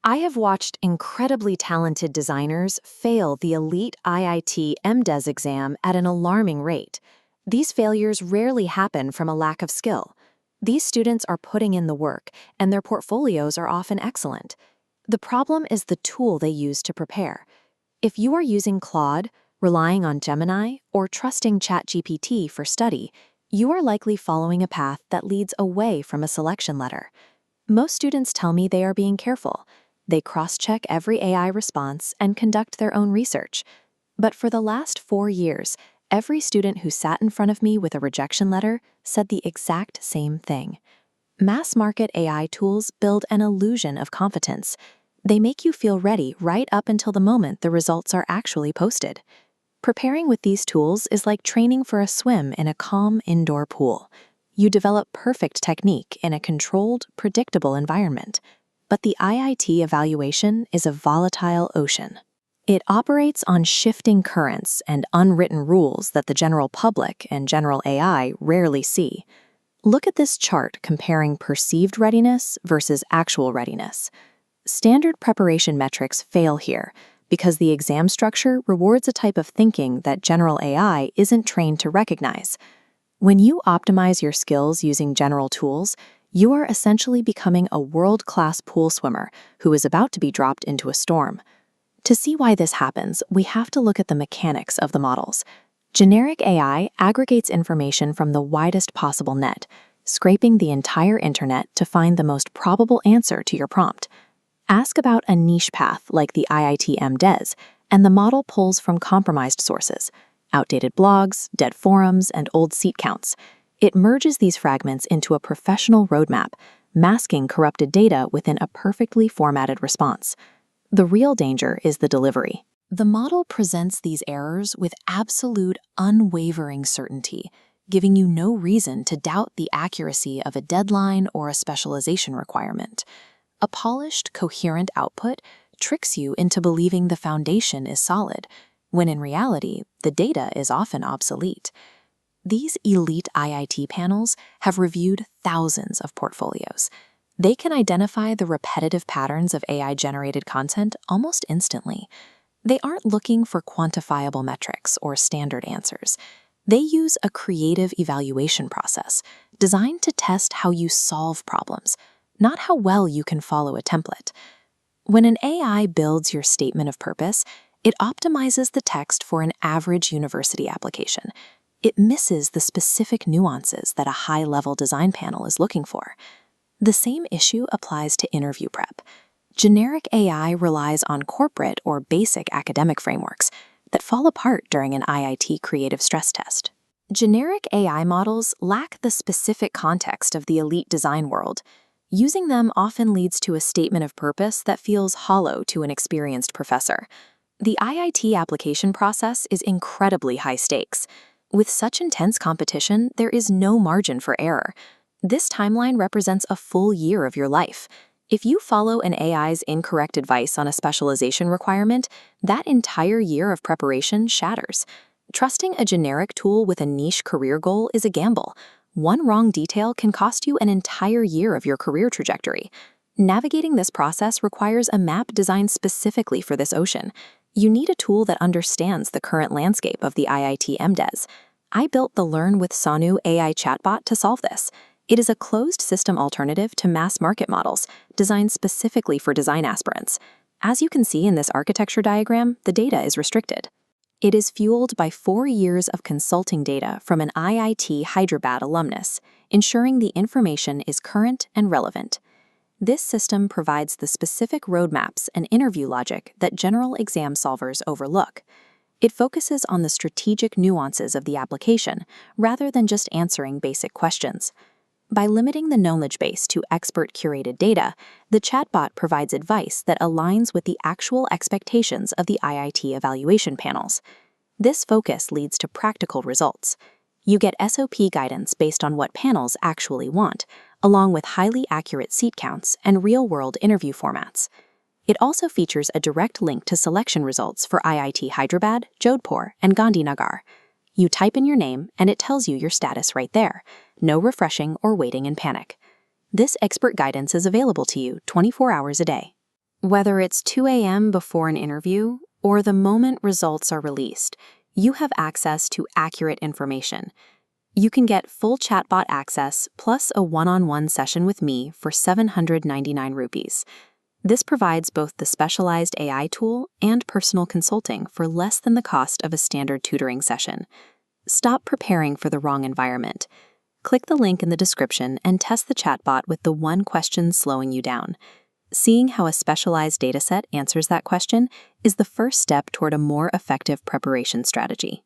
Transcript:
I have watched incredibly talented designers fail the elite IIT M.Des exam at an alarming rate. These failures rarely happen from a lack of skill. These students are putting in the work, and their portfolios are often excellent. The problem is the tool they use to prepare. If you are using Claude, relying on Gemini, or trusting ChatGPT for study, you are likely following a path that leads away from a selection letter. Most students tell me they are being careful. They cross-check every AI response and conduct their own research. But for the last 4 years, every student who sat in front of me with a rejection letter said the exact same thing. Mass-market AI tools build an illusion of competence. They make you feel ready right up until the moment the results are actually posted. Preparing with these tools is like training for a swim in a calm indoor pool. You develop perfect technique in a controlled, predictable environment. But the IIT evaluation is a volatile ocean. It operates on shifting currents and unwritten rules that the general public and general AI rarely see. Look at this chart comparing perceived readiness versus actual readiness. Standard preparation metrics fail here because the exam structure rewards a type of thinking that general AI isn't trained to recognize. When you optimize your skills using general tools, you are essentially becoming a world-class pool swimmer who is about to be dropped into a storm. To see why this happens, we have to look at the mechanics of the models. Generic AI aggregates information from the widest possible net, scraping the entire internet to find the most probable answer to your prompt. Ask about a niche path like the IIT M.Des, and the model pulls from compromised sources, outdated blogs, dead forums, and old seat counts. It merges these fragments into a professional roadmap, masking corrupted data within a perfectly formatted response. The real danger is the delivery. The model presents these errors with absolute, unwavering certainty, giving you no reason to doubt the accuracy of a deadline or a specialization requirement. A polished, coherent output tricks you into believing the foundation is solid, when in reality, the data is often obsolete. These elite IIT panels have reviewed thousands of portfolios. They can identify the repetitive patterns of AI-generated content almost instantly. They aren't looking for quantifiable metrics or standard answers. They use a creative evaluation process designed to test how you solve problems, not how well you can follow a template. When an AI builds your statement of purpose, it optimizes the text for an average university application. It misses the specific nuances that a high-level design panel is looking for. The same issue applies to interview prep. Generic AI relies on corporate or basic academic frameworks that fall apart during an IIT creative stress test. Generic AI models lack the specific context of the elite design world. Using them often leads to a statement of purpose that feels hollow to an experienced professor. The IIT application process is incredibly high stakes. With such intense competition, there is no margin for error. This timeline represents a full year of your life. If you follow an AI's incorrect advice on a specialization requirement, that entire year of preparation shatters. Trusting a generic tool with a niche career goal is a gamble. One wrong detail can cost you an entire year of your career trajectory. Navigating this process requires a map designed specifically for this ocean. You need a tool that understands the current landscape of the IIT M.Des. I built the LearnWithSanu AI Chatbot to solve this. It is a closed system alternative to mass market models, designed specifically for design aspirants. As you can see in this architecture diagram, the data is restricted. It is fueled by 4 years of consulting data from an IIT Hyderabad alumnus, ensuring the information is current and relevant. This system provides the specific roadmaps and interview logic that general exam solvers overlook. It focuses on the strategic nuances of the application rather than just answering basic questions. By limiting the knowledge base to expert-curated data, the chatbot provides advice that aligns with the actual expectations of the IIT evaluation panels. This focus leads to practical results. You get SOP guidance based on what panels actually want, along with highly accurate seat counts and real-world interview formats. It also features a direct link to selection results for IIT Hyderabad, Jodhpur, and Gandhinagar. You type in your name, and it tells you your status right there. No refreshing or waiting in panic. This expert guidance is available to you 24 hours a day. Whether it's 2 a.m. before an interview or the moment results are released, you have access to accurate information. You can get full chatbot access plus a one-on-one session with me for 799 rupees. This provides both the specialized AI tool and personal consulting for less than the cost of a standard tutoring session. Stop preparing for the wrong environment. Click the link in the description and test the chatbot with the one question slowing you down. Seeing how a specialized dataset answers that question is the first step toward a more effective preparation strategy.